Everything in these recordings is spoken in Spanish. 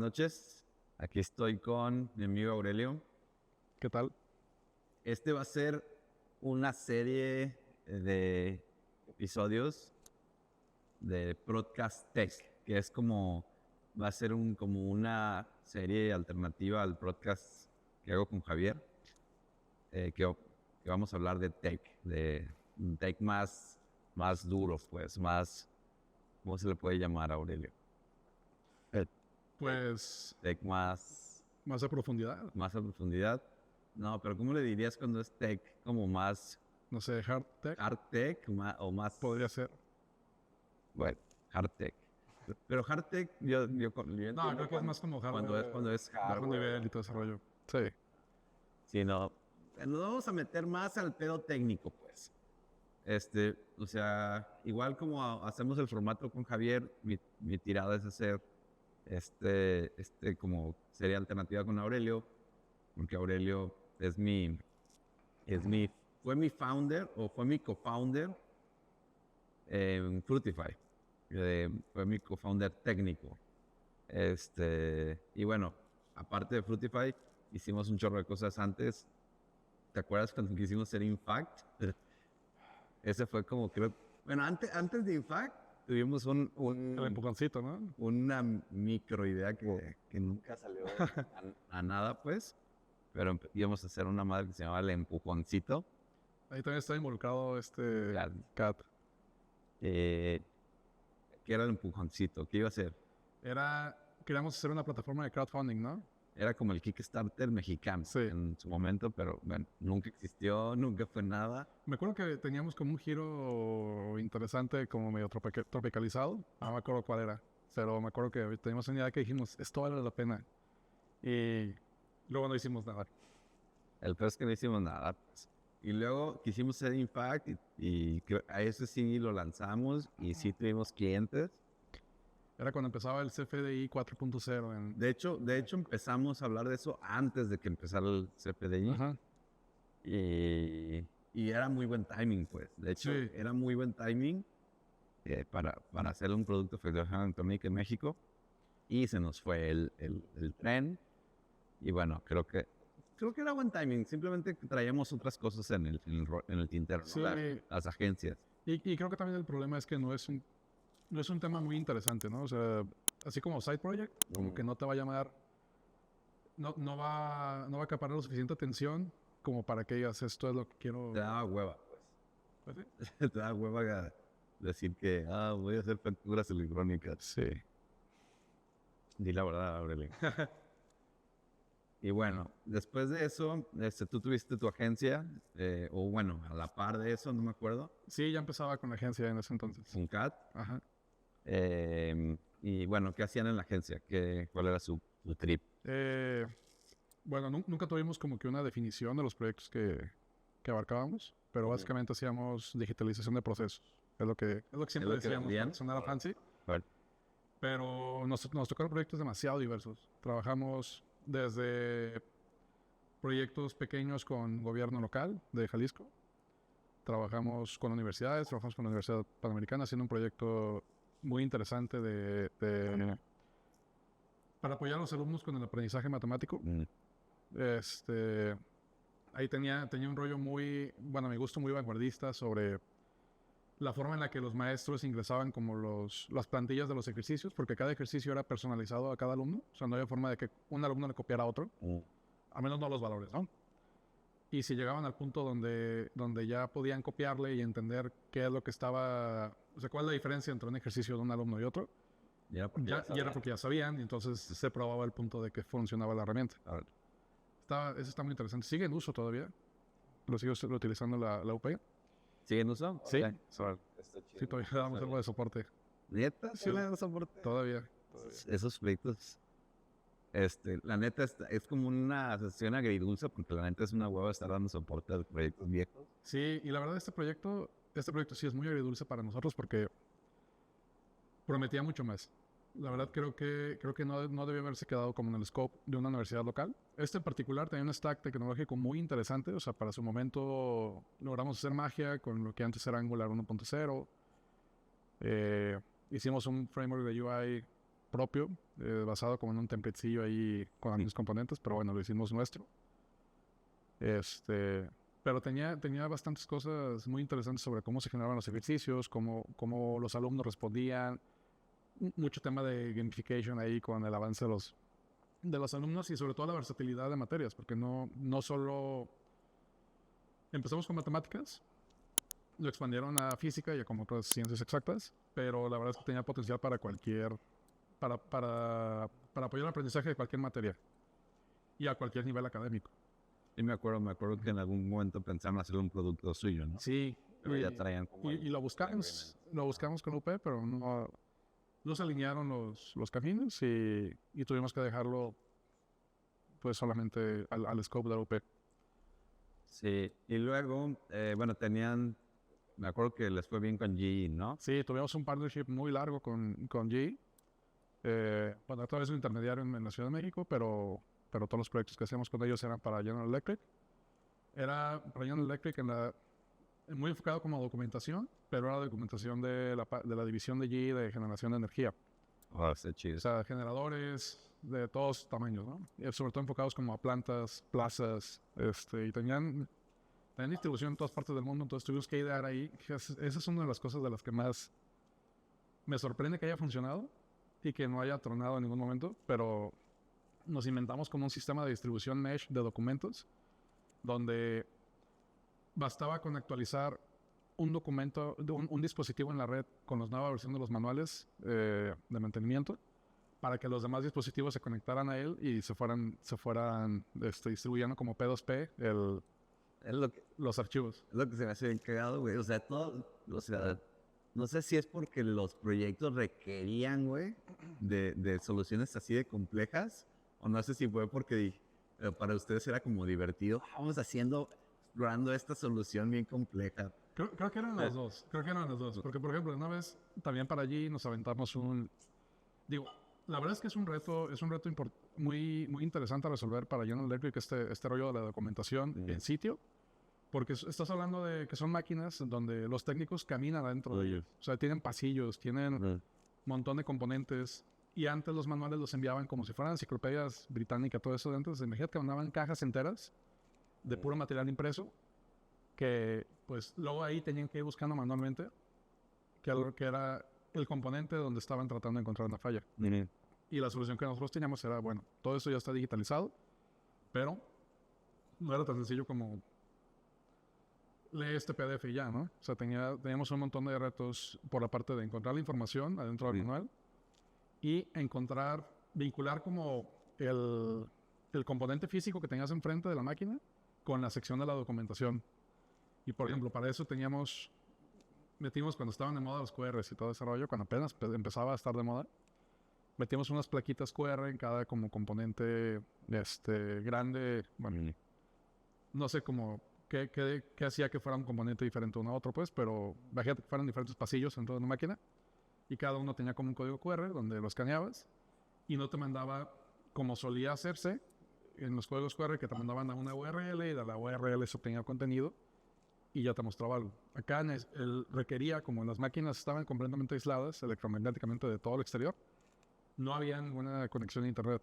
noches. Aquí estoy con mi amigo Aurelio. ¿Qué tal? Este va a ser una serie de episodios de Podcast Tech, que es va a ser como una serie alternativa al podcast que hago con Javier, que vamos a hablar de tech, de un tech más duro, pues, ¿cómo se le puede llamar, Aurelio? Pues Tech más más a profundidad. a profundidad. No, pero ¿cómo le dirías cuando es tech? Como más No sé, hard tech hard tech o más... podría ser. Bueno, hard tech. Pero hard tech, yo No, entiendo creo que es más como cuando es bajo hardware. nivel y todo ese rollo. Sí. Sino, nos vamos a meter más al pedo técnico, pues. O sea, igual como hacemos el formato con Javier, mi tirada es hacer como serie alternativa con Aurelio, porque Aurelio fue mi founder o fue mi co-founder en Fruitify. Fue mi co-founder técnico. Y bueno, aparte de Fruitify, hicimos un chorro de cosas antes. ¿Te acuerdas cuando quisimos hacer Infact? Ese fue como, creo, bueno, antes de Infact tuvimos El empujoncito, ¿no? una micro idea que nunca salió a nada, pues. Pero íbamos a hacer una madre que se llamaba El Empujoncito. Ahí también está involucrado Claro. Cat. Que era el empujoncito, ¿qué iba a hacer? Queríamos hacer una plataforma de crowdfunding, ¿no? Era como el Kickstarter mexicano Sí. en su momento, pero bueno, nunca existió, nunca fue nada. Me acuerdo que teníamos como un giro interesante, como medio tropicalizado. No me acuerdo cuál era. Pero me acuerdo que teníamos una idea que dijimos, esto vale la pena. Y luego no hicimos nada. El peor es que no hicimos nada, pues. Y luego quisimos hacer Impact y a ese sí lo lanzamos y sí tuvimos clientes. Era cuando empezaba el CFDI 4.0 en... De hecho, empezamos a hablar de eso antes de que empezara el CFDI. Ajá. Y era muy buen timing, pues. De hecho, Sí. era muy buen timing para hacer un producto Federación Anatómica en México. Y se nos fue el tren. Y bueno, creo que era buen timing. Simplemente traíamos otras cosas en el tintero, ¿no? Sí. Las agencias. Y creo que también el problema es que no es un tema muy interesante, ¿no? O sea, así como side project, como que no te va a llamar, no va a acaparar lo suficiente atención como para que digas, esto es lo que quiero. Te daba hueva, pues. Pues sí. Te daba hueva decir que, voy a hacer facturas electrónicas. Sí. Di la verdad, Aurelio. Y bueno, después de eso, tú tuviste tu agencia, o bueno, a la par de eso, no me acuerdo, Sí, ya empezaba con la agencia en ese entonces. Funcat. Ajá. Y bueno, ¿qué hacían en la agencia? ¿Cuál era su trip? Bueno, nunca tuvimos como que una definición de los proyectos que abarcábamos, pero básicamente hacíamos digitalización de procesos. Es lo que siempre decíamos, para sonar a fancy. Bueno, Pero nos tocaron proyectos demasiado diversos. Trabajamos desde proyectos pequeños con gobierno local de Jalisco. Trabajamos con universidades, trabajamos con la Universidad Panamericana haciendo un proyecto muy interesante para apoyar a los alumnos con el aprendizaje matemático. Ahí tenía un rollo bueno, a mi gusto muy vanguardista sobre la forma en la que los maestros ingresaban como las plantillas de los ejercicios, porque cada ejercicio era personalizado a cada alumno. O sea, no había forma de que un alumno le copiara a otro, al menos no los valores, ¿no? Y si llegaban al punto donde ya podían copiarle y entender qué es lo que estaba... O sea, cuál es la diferencia entre un ejercicio de un alumno y otro, ya era porque ya sabían, y entonces se probaba el punto de que funcionaba la herramienta. Eso está muy interesante. Sigue en uso todavía. Lo sigo utilizando la UP. ¿Siguen usando? Sí. Okay. Sí, todavía le damos algo de soporte. ¿Neta? ¿Sí le dan soporte? Todavía. Esos proyectos, la neta es como una sesión agridulce, porque la neta es una hueva estar dando soporte a proyectos viejos. Sí, y la verdad este proyecto sí es muy agridulce para nosotros porque prometía mucho más. La verdad creo que no debió haberse quedado como en el scope de una universidad local. Este en particular tenía un stack tecnológico muy interesante. O sea, para su momento logramos hacer magia con lo que antes era Angular 1.0. Hicimos un framework de UI propio, basado como en un templatecillo ahí con algunos componentes, pero bueno, lo hicimos nuestro. Pero tenía bastantes cosas muy interesantes sobre cómo se generaban los ejercicios, cómo los alumnos respondían, mucho tema de gamification ahí con el avance de los alumnos y sobre todo la versatilidad de materias, porque no solo empezamos con matemáticas, lo expandieron a física y a como otras ciencias exactas, pero la verdad es que tenía potencial para para apoyar el aprendizaje de cualquier materia y a cualquier nivel académico. Y me acuerdo que en algún momento pensaron hacer un producto suyo, ¿no? Sí, Pero ya traían como y lo buscamos con UP, pero no se alinearon los caminos y tuvimos que dejarlo pues solamente al scope de la UP. Sí, y luego, bueno, me acuerdo que les fue bien con GE, ¿no? Sí, tuvimos un partnership muy largo con GE. Bueno, a través de un intermediario en la Ciudad de México, pero todos los proyectos que hacíamos con ellos eran para General Electric. Era para General Electric muy enfocado como documentación, pero era documentación de la división de GE de generación de energía. Oh, está chido. O sea, generadores de todos tamaños, ¿no? Y sobre todo enfocados como a plantas, plazas, y tenían distribución en todas partes del mundo, entonces tuvimos que idear ahí. Esa es una de las cosas de las que más me sorprende que haya funcionado y que no haya tronado en ningún momento, pero nos inventamos como un sistema de distribución mesh de documentos donde bastaba con actualizar un documento, un dispositivo en la red con la nueva versión de los manuales de mantenimiento para que los demás dispositivos se conectaran a él y se fueran distribuyendo como P2P los archivos. Es lo que se me hace bien cagado, güey. O sea, no sé si es porque los proyectos requerían, güey, de soluciones así de complejas, o no sé si fue porque para ustedes era como divertido. Vamos explorando esta solución bien compleja. Creo que eran los dos. Porque, por ejemplo, una vez también para allí nos aventamos la verdad es que es un reto muy, muy interesante a resolver para General Electric este rollo de la documentación en sitio. Porque estás hablando de que son máquinas donde los técnicos caminan adentro de ellos. O sea, tienen pasillos, tienen un montón de componentes. Y antes los manuales los enviaban como si fueran enciclopedias británicas, todo eso. Entonces, imagínate que mandaban cajas enteras de puro material impreso que, pues, luego ahí tenían que ir buscando manualmente que era el componente donde estaban tratando de encontrar una falla. Y la solución que nosotros teníamos era, bueno, todo eso ya está digitalizado, pero no era tan sencillo como lee este PDF y ya, ¿no? O sea, teníamos un montón de retos por la parte de encontrar la información adentro del manual y vincular como el componente físico que tenías enfrente de la máquina con la sección de la documentación. Y, por ejemplo, para eso metimos cuando estaban de moda los QRs y todo ese rollo, cuando apenas empezaba a estar de moda, metimos unas plaquitas QR en cada como componente grande, bueno, no sé cómo qué hacía que fuera un componente diferente uno a otro, pues, pero imagínate que fueran diferentes pasillos dentro de una máquina y cada uno tenía como un código QR donde lo escaneabas y no te mandaba, como solía hacerse en los códigos QR, que te mandaban a una URL y de la URL se obtenía contenido y ya te mostraba algo. Acá él requería, como las máquinas estaban completamente aisladas electromagnéticamente de todo el exterior, no había ninguna conexión a internet.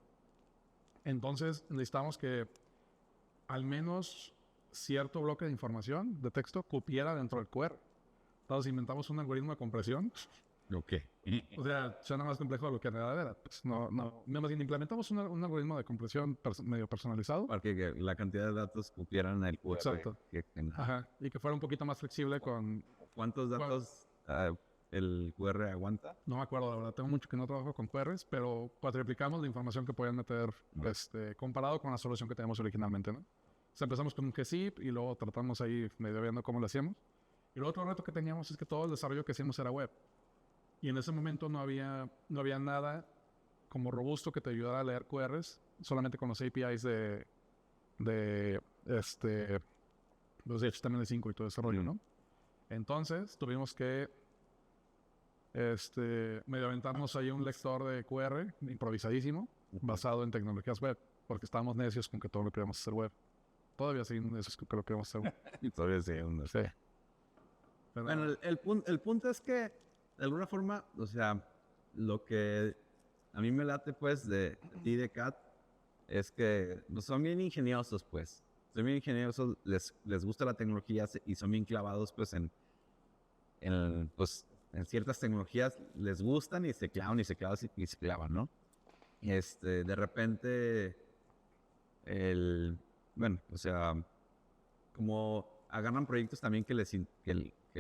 Entonces necesitábamos que al menos cierto bloque de información de texto cupiera dentro del QR. Entonces inventamos un algoritmo de compresión. Ok. O sea, suena más complejo de lo que en realidad era. Pues más bien implementamos un algoritmo de compresión medio personalizado. Para que la cantidad de datos cupieran el QR. Exacto. Ajá. Y que fuera un poquito más flexible con... ¿Cuántos datos el QR aguanta? No me acuerdo, la verdad. Tengo mucho que no trabajo con QRs, pero cuatriplicamos la información que podían meter comparado con la solución que teníamos originalmente, ¿no? O sea, empezamos con un gzip y luego tratamos ahí medio viendo cómo lo hacíamos. Y el otro reto que teníamos es que todo el desarrollo que hacíamos era web. Y en ese momento no había nada como robusto que te ayudara a leer QRs, solamente con los APIs los de HTML5 y todo ese rollo, ¿no? Entonces tuvimos que medio aventarnos ahí un lector de QR improvisadísimo, basado en tecnologías web, porque estábamos necios con que todo lo queríamos hacer web. Todavía seguimos necios con que lo queríamos hacer web. Y todavía seguimos. Sí. Pero, bueno, el punto es que, de alguna forma, o sea, lo que a mí me late, pues, de ti, de Cat, es que pues, son bien ingeniosos, pues. Son bien ingeniosos, les gusta la tecnología y son bien clavados, pues, pues, en ciertas tecnologías les gustan y se clavan y se clavan y se clavan, ¿no? De repente, bueno, o sea, como agarran proyectos también que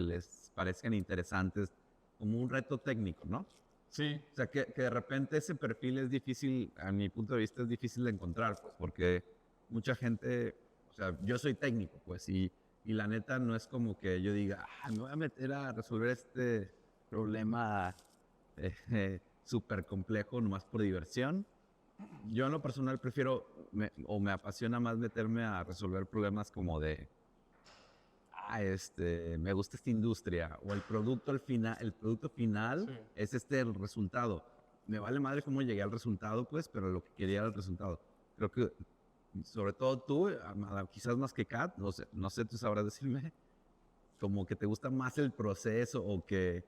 les parezcan interesantes, como un reto técnico, ¿no? Sí, O sea, que de repente ese perfil es difícil, a mi punto de vista, es difícil de encontrar, pues, porque mucha gente, o sea, yo soy técnico, pues, y la neta no es como que yo diga, me voy a meter a resolver este problema súper complejo nomás por diversión. Yo en lo personal prefiero, o me apasiona más meterme a resolver problemas como de, me gusta esta industria, o el producto final sí. es el resultado. Me vale madre cómo llegué al resultado, pues, pero lo que quería era el resultado. Creo que, sobre todo tú, quizás más que Kat, no sé, tú sabrás decirme, como que te gusta más el proceso o que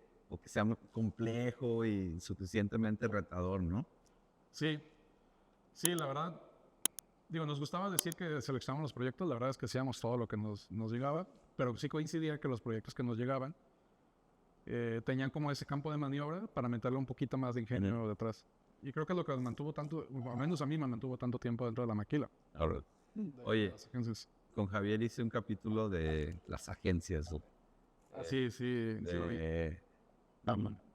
sea complejo y suficientemente retador, ¿no? Sí, sí, la verdad, digo, nos gustaba decir que seleccionábamos los proyectos, la verdad es que hacíamos todo lo que nos llegaba, pero sí coincidía que los proyectos que nos llegaban tenían como ese campo de maniobra para meterle un poquito más de ingenio detrás. Y creo que es lo que nos mantuvo tanto, o al menos a mí me mantuvo tanto tiempo dentro de la maquila. Ahora, De oye, las agencias. con Javier hice un capítulo de las agencias. Ah, sí, sí, sí lo vi. de-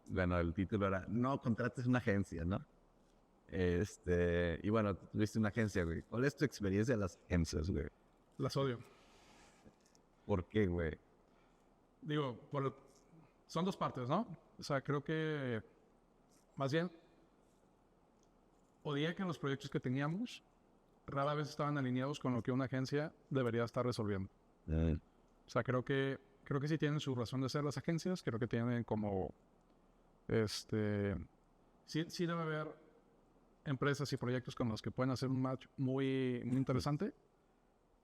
bueno, el título era No contrates una agencia, ¿no? Y bueno, tú tuviste una agencia, güey. ¿Cuál es tu experiencia de las agencias, güey? Las odio. ¿Por qué, güey? Digo, son dos partes, ¿no? O sea, creo que más bien odié que los proyectos que teníamos rara vez estaban alineados con lo que una agencia debería estar resolviendo. Eh, O sea, creo que sí tienen su razón de ser las agencias, creo que tienen como, sí debe haber empresas y proyectos con los que pueden hacer un match muy, muy interesante,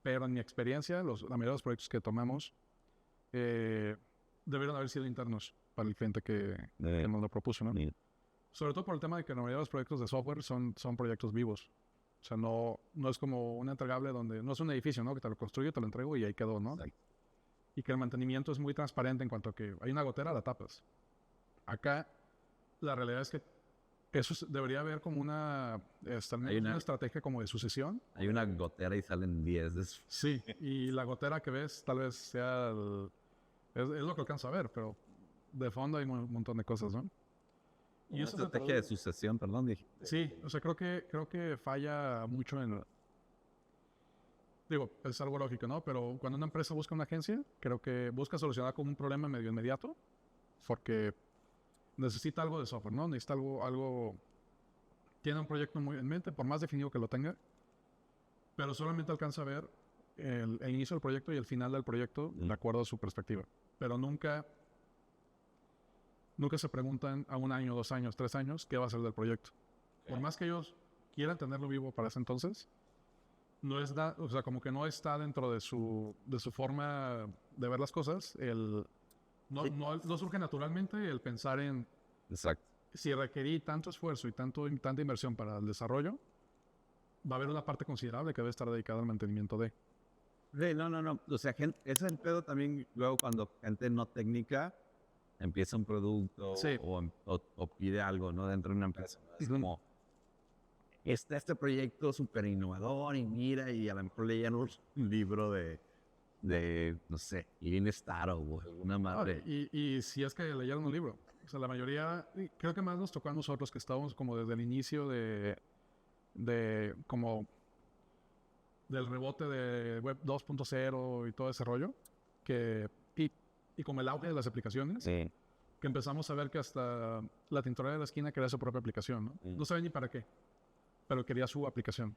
pero en mi experiencia, la mayoría de los proyectos que tomamos debieron haber sido internos para el cliente que nos lo propuso, ¿no? Sobre todo por el tema de que la mayoría de los proyectos de software son proyectos vivos. O sea, no es como un entregable donde no es un edificio, ¿no? Que te lo construyo, te lo entrego y ahí quedó, ¿no? Exacto. Y que el mantenimiento es muy transparente en cuanto a que hay una gotera, la tapas. Acá, la realidad es que debería haber como una estrategia como de sucesión. Hay una gotera y salen 10 de esos. Sí, y la gotera que ves tal vez sea es lo que alcanzo a ver, pero de fondo hay un montón de cosas, ¿no? Y Una eso estrategia de sucesión, perdón, dije. sí, o sea, creo que falla mucho digo, es algo lógico, ¿no? Pero cuando una empresa busca una agencia, creo que busca solucionar como un problema medio inmediato, porque necesita algo de software, ¿no? Necesita tiene un proyecto muy en mente, por más definido que lo tenga, pero solamente alcanza a ver el inicio del proyecto y el final del proyecto de acuerdo a su perspectiva. Pero nunca se preguntan a 1 año, 2 años, 3 años qué va a ser del proyecto. Por más que ellos quieran tenerlo vivo para ese entonces, o sea, como que no está dentro de su forma de ver las cosas. No surge naturalmente el pensar en Exacto. si requerí tanto esfuerzo y tanta inversión para el desarrollo, va a haber una parte considerable que debe estar dedicada al mantenimiento de. Sí, no. O sea, ese es el pedo también luego cuando gente no técnica empieza un producto Sí. o pide algo, ¿no? Dentro de una empresa. Es como, está este proyecto súper innovador y mira, y a lo mejor leían un libro no sé, Lean Startup o alguna madre. Y si es que leyeron un libro. O sea, la mayoría, creo que más nos tocó a nosotros que estábamos como desde el inicio como del rebote de Web 2.0 y todo ese rollo, y como el auge de las aplicaciones, Sí. que empezamos a ver que hasta la tintorera de la esquina quería su propia aplicación, ¿no? No sabía ni para qué, pero quería su aplicación.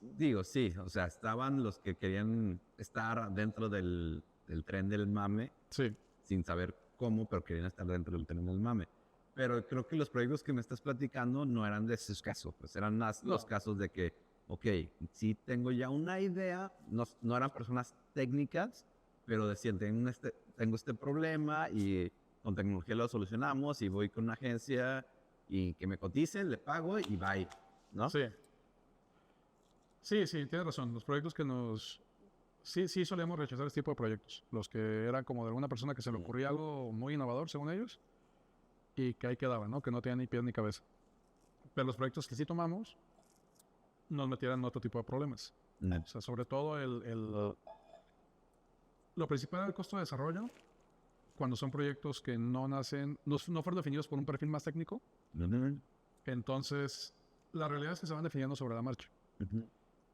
Digo, sí, o sea, estaban los que querían estar dentro del tren del mame, Sí, sin saber cómo, pero querían estar dentro del tren del mame. Pero creo que los proyectos que me estás platicando no eran de esos casos, pues eran más los casos de que, ok, sí tengo ya una idea, no eran personas técnicas, pero decían, tengo este problema y con tecnología lo solucionamos y voy con una agencia y que me coticen, le pago y bye, ¿no? Sí. Sí, tienes razón. Los proyectos que nos... Sí, solíamos rechazar este tipo de proyectos. Los que eran como de alguna persona que se le ocurría algo muy innovador, según ellos, y que ahí quedaba, ¿no? Que no tenía ni pies ni cabeza. Pero los proyectos que sí tomamos nos metieran en otro tipo de problemas. No. O sea, sobre todo lo principal es el costo de desarrollo, cuando son proyectos que no nacen, no fueron definidos por un perfil más técnico. Entonces, la realidad es que se van definiendo sobre la marcha.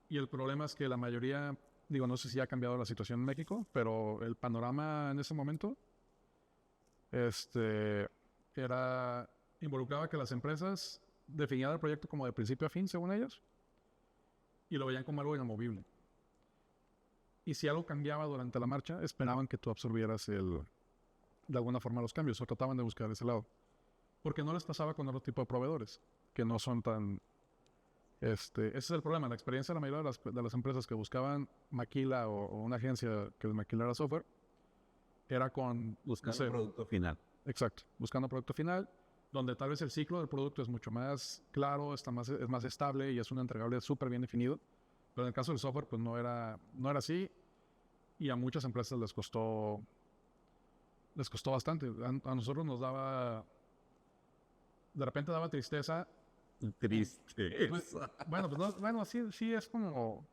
Y el problema es que la mayoría, digo, no sé si ha cambiado la situación en México, pero el panorama en ese momento involucraba que las empresas definían el proyecto como de principio a fin, según ellos, y lo veían como algo inamovible. Y si algo cambiaba durante la marcha, esperaban que tú absorbieras de alguna forma los cambios, o trataban de buscar ese lado. Porque no les pasaba con otro tipo de proveedores, que no son tan... ese es el problema. La experiencia de la mayoría de las empresas que buscaban maquila o una agencia que les maquilara software, era con... Buscando producto final. Exacto, buscando producto final, donde tal vez el ciclo del producto es mucho más claro, es más estable y es un entregable súper bien definido. Pero en el caso del software, pues no era así, y a muchas empresas les costó bastante. A nosotros nos daba... De repente daba tristeza. Triste. Pues, bueno, sí es como...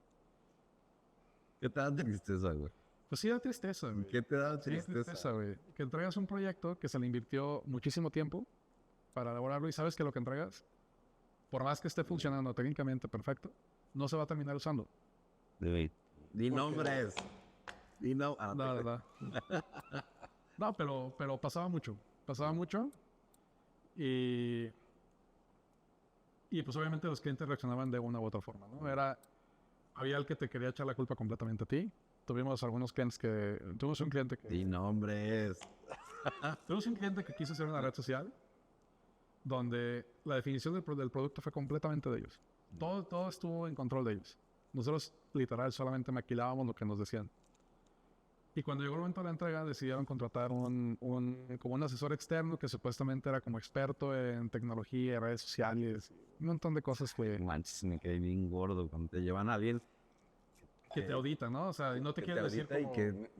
¿Qué te da tristeza, güey? Pues sí da tristeza, güey. ¿Qué te da Sí da tristeza? güey. Que entregas un proyecto que se le invirtió muchísimo tiempo para elaborarlo y sabes que lo que entregas, por más que esté funcionando técnicamente perfecto, no se va a terminar usando. Di nombres. Di no. No, pero pasaba mucho. Pasaba mucho. Y pues obviamente los clientes reaccionaban de una u otra forma, ¿no? Había el que te quería echar la culpa completamente a ti. Tuvimos algunos clientes Tuvimos un cliente que... Di nombres. Tuvimos un cliente que quiso hacer una red social donde la definición del producto fue completamente de ellos. Todo estuvo en control de ellos. Nosotros, literal, solamente maquilábamos lo que nos decían. Y cuando llegó el momento de la entrega, decidieron contratar como un asesor externo que supuestamente era como experto en tecnología, redes sociales, un montón de cosas que... Manches, me quedé bien gordo cuando te llevan a alguien Que te audita, ¿no? O sea, y no te quiere decir como... y que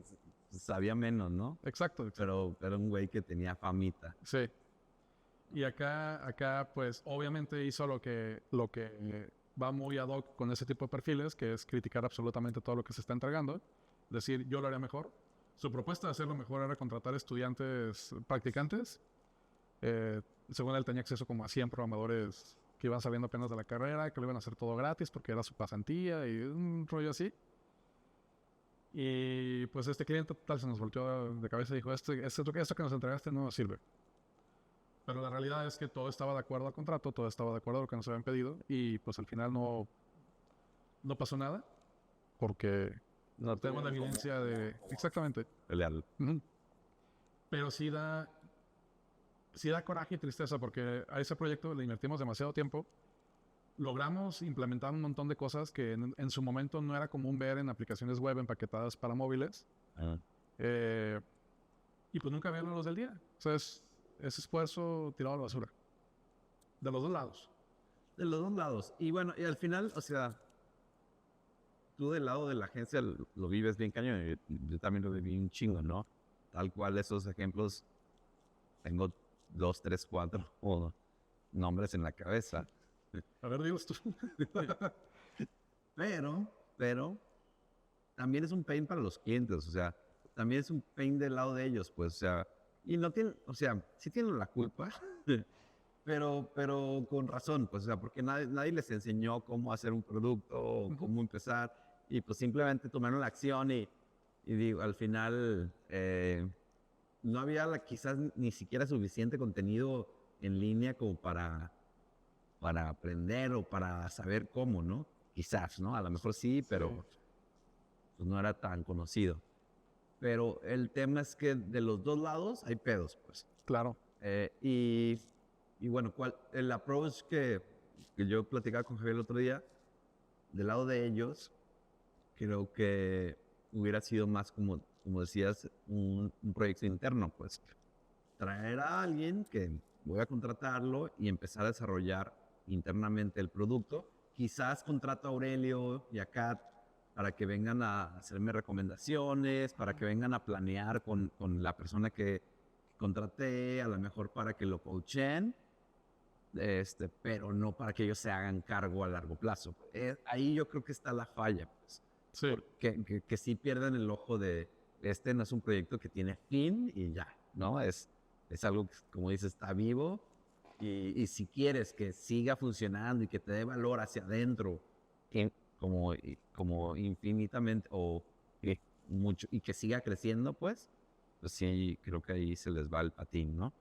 sabía menos, ¿no? Exacto. Pero un güey que tenía famita. Sí. Y acá, pues, obviamente hizo lo que va muy ad hoc con ese tipo de perfiles, que es criticar absolutamente todo lo que se está entregando. Decir, yo lo haría mejor. Su propuesta de hacerlo mejor era contratar estudiantes practicantes. Según él, tenía acceso como a 100 programadores que iban saliendo apenas de la carrera, que lo iban a hacer todo gratis porque era su pasantía y un rollo así. Y pues este cliente total se nos volteó de cabeza y dijo, esto que nos entregaste no nos sirve. Pero la realidad es que todo estaba de acuerdo al contrato, todo estaba de acuerdo a lo que nos habían pedido, y pues al final no pasó nada, porque No tenemos la evidencia de... Exactamente. Pelearlo. Pero sí da coraje y tristeza, porque a ese proyecto le invertimos demasiado tiempo. Logramos implementar un montón de cosas que en su momento no era común ver en aplicaciones web empaquetadas para móviles. Y pues nunca vieron los del día. O sea, ese esfuerzo tirado a la basura. De los dos lados. De los dos lados. Y bueno, y al final, o sea, tú del lado de la agencia lo vives bien cañón. Yo también lo viví un chingo, ¿no? Tal cual esos ejemplos, tengo 2, 3, 4 nombres en la cabeza. A ver, dilos tú. Pero, también es un pain para los clientes, o sea, también es un pain del lado de ellos, pues, o sea, y no tienen, o sea, sí tienen la culpa, pero con razón, pues, o sea, porque nadie les enseñó cómo hacer un producto o cómo empezar, y pues simplemente tomaron la acción y digo, al final, no había quizás ni siquiera suficiente contenido en línea como para aprender o para saber cómo, ¿no? Quizás, ¿no? A lo mejor sí, pero pues no era tan conocido. Pero el tema es que de los dos lados hay pedos, pues. Claro. Y bueno, el approach que yo platicaba con Javier el otro día, del lado de ellos, creo que hubiera sido más como decías, un proyecto interno, pues. Traer a alguien que voy a contratarlo y empezar a desarrollar internamente el producto. Quizás contrato a Aurelio y a Kat para que vengan a hacerme recomendaciones, para que vengan a planear con la persona que contraté, a lo mejor para que lo coachen, pero no para que ellos se hagan cargo a largo plazo. Ahí yo creo que está la falla, pues. Sí. Que sí pierden el ojo de, este no es un proyecto que tiene fin y ya, ¿no? Es algo que, como dices, está vivo y si quieres que siga funcionando y que te dé valor hacia adentro, como infinitamente o mucho, y que siga creciendo, pues sí, creo que ahí se les va el patín, ¿no?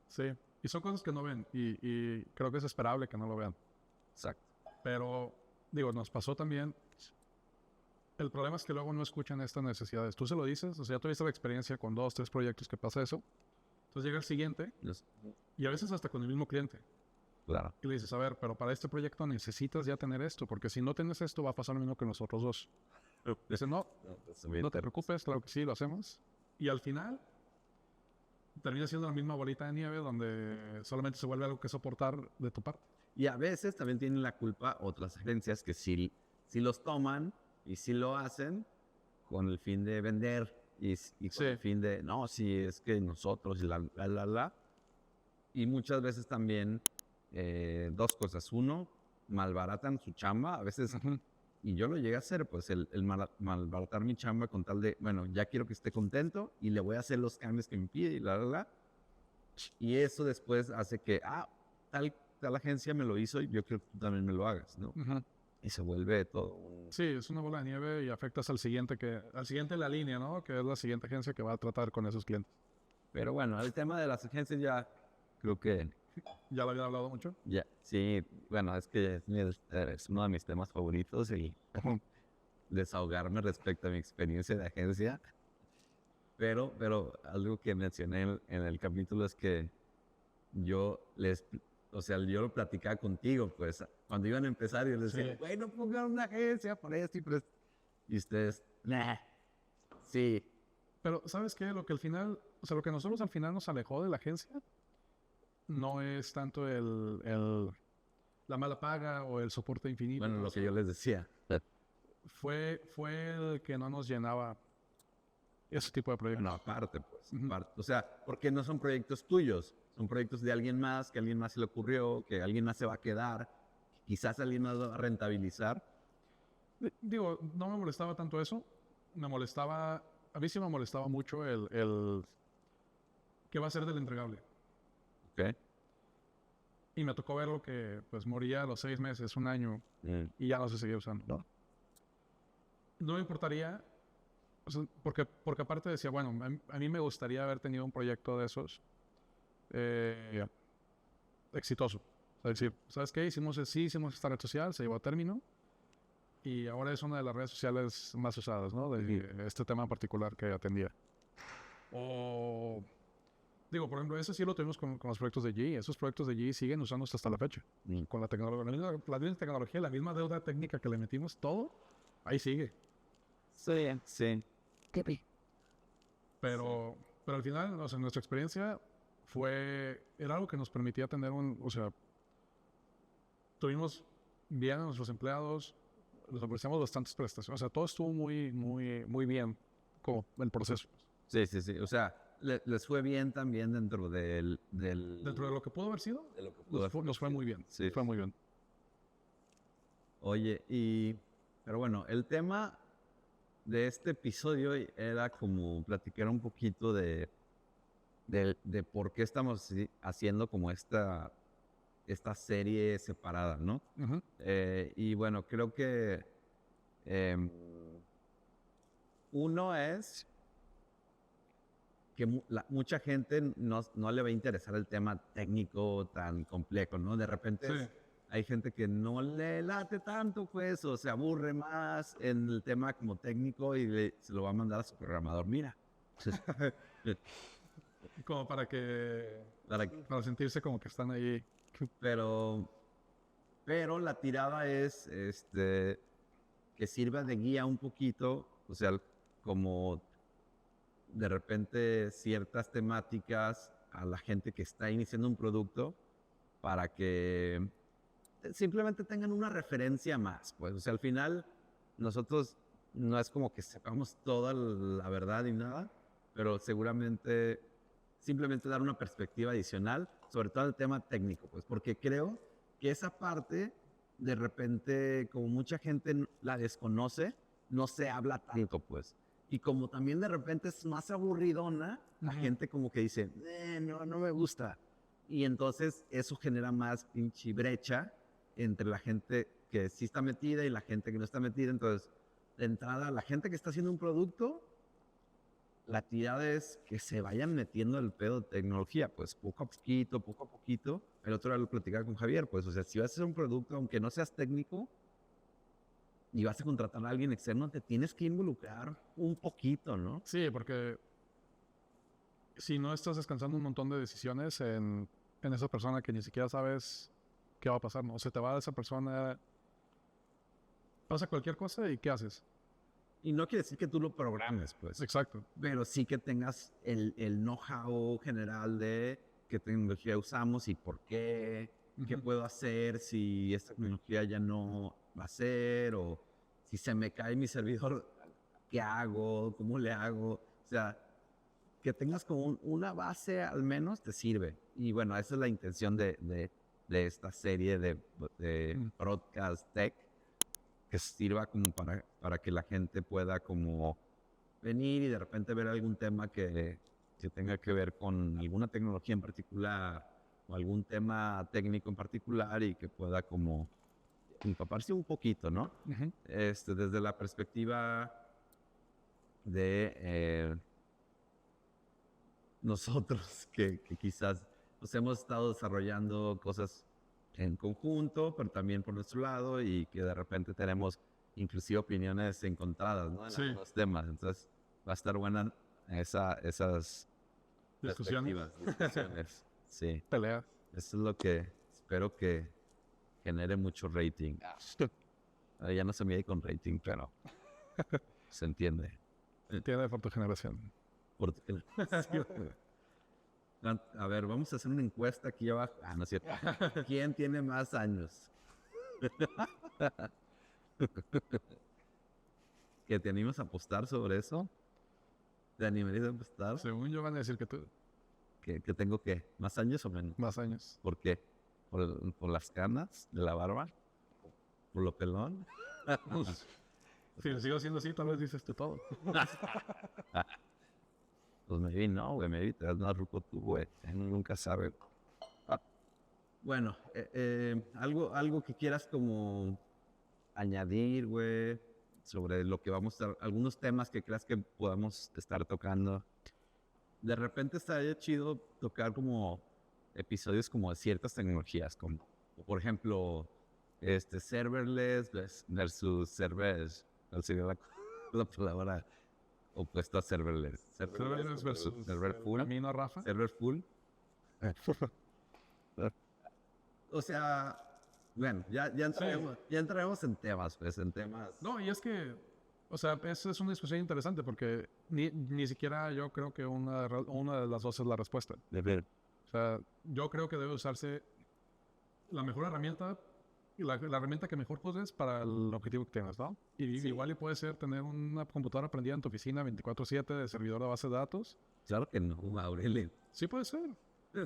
Sí. Y son cosas que no ven y creo que es esperable que no lo vean. Exacto. Pero, digo, nos pasó también. El problema es que luego no escuchan estas necesidades. Tú se lo dices, o sea, ya tuviste la experiencia con 2, 3 proyectos que pasa eso. Entonces llega el siguiente y a veces hasta con el mismo cliente. Claro. Y le dices, a ver, pero para este proyecto necesitas ya tener esto, porque si no tienes esto va a pasar lo mismo que los otros dos. Dice, no te preocupes, claro que sí, lo hacemos. Y al final termina siendo la misma bolita de nieve donde solamente se vuelve algo que soportar de tu parte. Y a veces también tienen la culpa otras agencias que sí los toman y sí lo hacen con el fin de vender y con el fin de, no, sí, es que nosotros y la. Y muchas veces también, dos cosas. Uno, malbaratan su chamba. A veces, y yo lo llegué a hacer, pues el malbaratar mi chamba con tal de, bueno, ya quiero que esté contento y le voy a hacer los cambios que me pide y la. Y eso después hace que, tal agencia me lo hizo y yo quiero que tú también me lo hagas, ¿no? Y se vuelve todo un... Sí, es una bola de nieve y afectas al siguiente en la línea, ¿no? Que es la siguiente agencia que va a tratar con esos clientes. Pero bueno, el tema de las agencias ya creo que... ¿Ya lo habían hablado mucho? Ya, sí, bueno, es que es uno de mis temas favoritos y desahogarme respecto a mi experiencia de agencia. Pero algo que mencioné en el capítulo es que yo lo platicaba contigo, pues, cuando iban a empezar, yo les decía, güey, no pongan una agencia por esto y por esto. Y ustedes, nah, sí. Pero, ¿sabes qué? Lo que al final, o sea, lo que nosotros al final nos alejó de la agencia no es tanto la mala paga o el soporte infinito. Bueno, lo que yo les decía. Fue el que no nos llenaba ese tipo de proyectos. Bueno, aparte, pues. O sea, porque no son proyectos tuyos, son proyectos de alguien más, que a alguien más se le ocurrió, que alguien más se va a quedar, quizás alguien más va a rentabilizar. Digo, no me molestaba tanto eso. A mí sí me molestaba mucho el qué va a ser del entregable. Ok. Y me tocó verlo que pues moría a los 6 meses, 1 año, y ya no se seguía usando. No me importaría, o sea, porque aparte decía, bueno, a mí me gustaría haber tenido un proyecto de esos exitoso. O sea, decir, ¿sabes qué? Hicimos esta red social, se llevó a término, y ahora es una de las redes sociales más usadas, ¿no? De este tema en particular que atendía. O... Digo, por ejemplo, eso sí lo tuvimos con los proyectos de G. Esos proyectos de G siguen usándose hasta la fecha. Con la tecnología, la misma tecnología, la misma deuda técnica que le metimos, todo, ahí sigue. Sí. Pero al final, o sea, nuestra experiencia era algo que nos permitía tener o sea, tuvimos bien a nuestros empleados, les ofrecíamos bastantes prestaciones. O sea, todo estuvo muy bien como el proceso. Sí. O sea, les fue bien también dentro del... Dentro de lo que pudo haber sido, nos fue muy bien. Sí. Fue muy bien. Oye, pero bueno, el tema de este episodio era como platicar un poquito de por qué estamos haciendo como esta serie separada, ¿no? Y bueno, creo que uno es que mucha gente no le va a interesar el tema técnico tan complejo, ¿no? De repente hay gente que no le late tanto, pues, o se aburre más en el tema como técnico y se lo va a mandar a su programador. Mira. Como para sentirse como que están ahí. Pero la tirada es que sirva de guía un poquito, o sea, como de repente ciertas temáticas a la gente que está iniciando un producto para que simplemente tengan una referencia más, pues. O sea, al final, nosotros no es como que sepamos toda la verdad y nada, pero seguramente simplemente dar una perspectiva adicional, sobre todo el tema técnico, pues, porque creo que esa parte, de repente, como mucha gente la desconoce, no se habla tanto, pues. Y como también de repente es más aburridona, la gente como que dice, no, no me gusta. Y entonces eso genera más pinche brecha entre la gente que sí está metida y la gente que no está metida. Entonces, de entrada, la gente que está haciendo un producto, la tirada es que se vayan metiendo el pedo de tecnología, pues poco a poquito, poco a poquito. El otro día lo platicaba con Javier, pues, o sea, si vas a hacer un producto, aunque no seas técnico, y vas a contratar a alguien externo, te tienes que involucrar un poquito, ¿no? Sí, porque si no estás descansando un montón de decisiones en esa persona que ni siquiera sabes qué va a pasar, ¿no? O se te va esa persona, pasa cualquier cosa y ¿qué haces? Y no quiere decir que tú lo programes, pues, Exacto. pero sí que tengas el know-how general de qué tecnología usamos y por qué, qué puedo hacer si esta tecnología ya no va a ser, o si se me cae mi servidor, ¿qué hago? ¿Cómo le hago? O sea, que tengas como una base al menos te sirve. Y bueno, esa es la intención de esta serie de Broadcast Tech, que sirva como para que la gente pueda como venir y de repente ver algún tema que tenga que ver con alguna tecnología en particular o algún tema técnico en particular y que pueda como empaparse un poquito, ¿no? Desde la perspectiva de nosotros que quizás nos hemos estado desarrollando cosas en conjunto, pero también por nuestro lado y que de repente tenemos inclusive opiniones encontradas, ¿no? En algunos temas. Entonces va a estar buena esas Discusiones. discusiones. Sí. Peleas. Eso es lo que espero que genere mucho rating. Ya no se mide con rating, pero se entiende. Tiene por tu generación. A ver, vamos a hacer una encuesta aquí abajo. Ah, no es cierto. ¿Quién tiene más años? ¿Que te animas a apostar sobre eso? ¿Te animarías a apostar? Según yo van a decir que tú, ¿Que tengo qué? ¿Más años o menos? más años. ¿Por qué? ¿Por las canas de la barba? ¿Por lo pelón? Si lo sigo haciendo así, tal vez dices tú todo. Pues maybe no, güey. Maybe te das más ruco tú, güey. Uno nunca sabe. Bueno, algo que quieras como añadir, güey, sobre lo que vamos a estar, algunos temas que creas que podamos estar tocando. De repente estaría chido tocar como episodios como de ciertas tecnologías, como por ejemplo, serverless versus serverless. ¿Cuál sería la palabra opuesta a serverless? Serverless versus server full. Camino a Rafa. Server full. O sea, bueno, ya entraremos en temas, pues, en temas. No, y es que, o sea, esa es una discusión interesante porque ni siquiera yo creo que una de las dos es la respuesta. De ver. O sea, yo creo que debe usarse la mejor herramienta, la herramienta que mejor uses para el objetivo que tengas, ¿no? Y Sí. igual y puede ser tener una computadora prendida en tu oficina 24/7 de servidor de base de datos. Claro que no, Aurelio. Sí puede ser.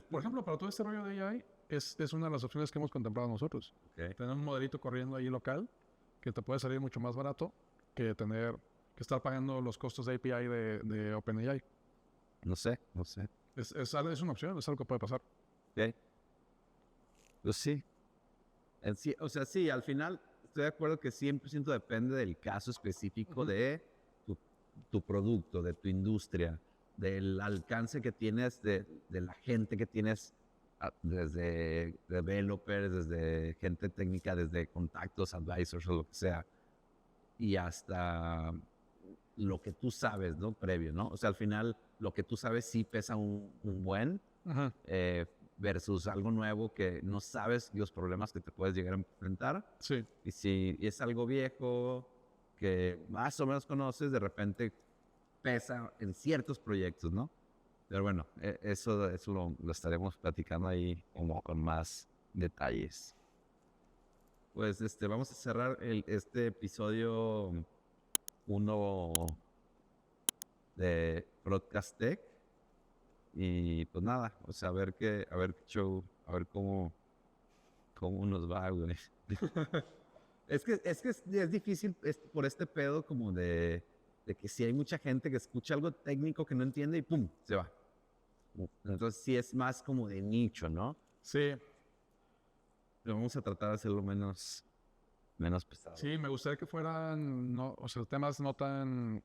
Por ejemplo, para todo este rollo de AI, es una de las opciones que hemos contemplado nosotros. Okay. Tener un modelito corriendo ahí local que te puede salir mucho más barato que estar pagando los costos de API de OpenAI. No sé. Es una opción, es algo que puede pasar. Ok. Pues sí. O sea, sí, al final estoy de acuerdo que 100% depende del caso específico de tu producto, de tu industria, del alcance que tienes, de la gente que tienes, desde developers, desde gente técnica, desde contactos, advisors o lo que sea, y hasta lo que tú sabes, ¿no? Previo, ¿no? O sea, al final lo que tú sabes sí pesa un buen, versus algo nuevo que no sabes los problemas que te puedes llegar a enfrentar. Sí. Y si es algo viejo que más o menos conoces, de repente pesa en ciertos proyectos, ¿no? Pero bueno, eso lo estaremos platicando ahí como con más detalles. Pues vamos a cerrar este episodio 1 de Broadcast Tech. Y pues nada, o sea, a ver qué show, a ver cómo nos va, güey. Es difícil por este pedo como de que si hay mucha gente que escucha algo técnico que no entiende y pum, se va. Entonces sí es más como de nicho, ¿no? Sí, Pero vamos a tratar de hacerlo menos pesado. sí, me gustaría que fueran, no, o sea, temas no tan...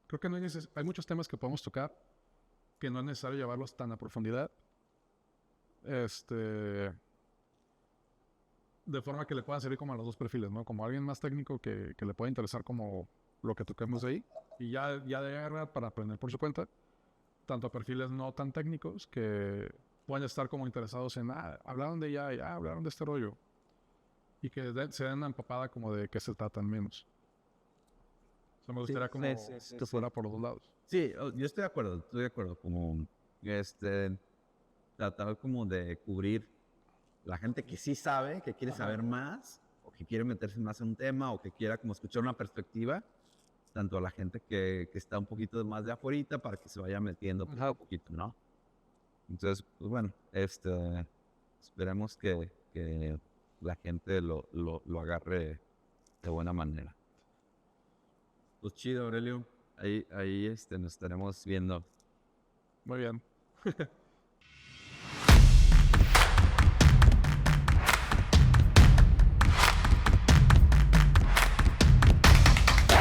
Creo que no hay muchos temas que podemos tocar que no es necesario llevarlos tan a profundidad. De forma que le puedan servir como a los dos perfiles, ¿no? Como alguien más técnico que le pueda interesar como lo que toquemos ahí. Y ya de agarrar para aprender por su cuenta. Tanto a perfiles no tan técnicos que puedan estar como interesados en, hablaron de AI, hablaron de este rollo. Y que se den una empapada como de qué se tratan menos. O sea, me gustaría como que fuera por los dos lados. Sí, yo estoy de acuerdo, como tratar como de cubrir la gente que sí sabe, que quiere saber más, o que quiere meterse más en un tema, o que quiera como escuchar una perspectiva, tanto a la gente que está un poquito más de afuera para que se vaya metiendo poco a poquito, ¿no? Entonces, pues bueno, esperemos que la gente lo agarre de buena manera. Pues chido, Aurelio. Ahí nos estaremos viendo. Muy bien.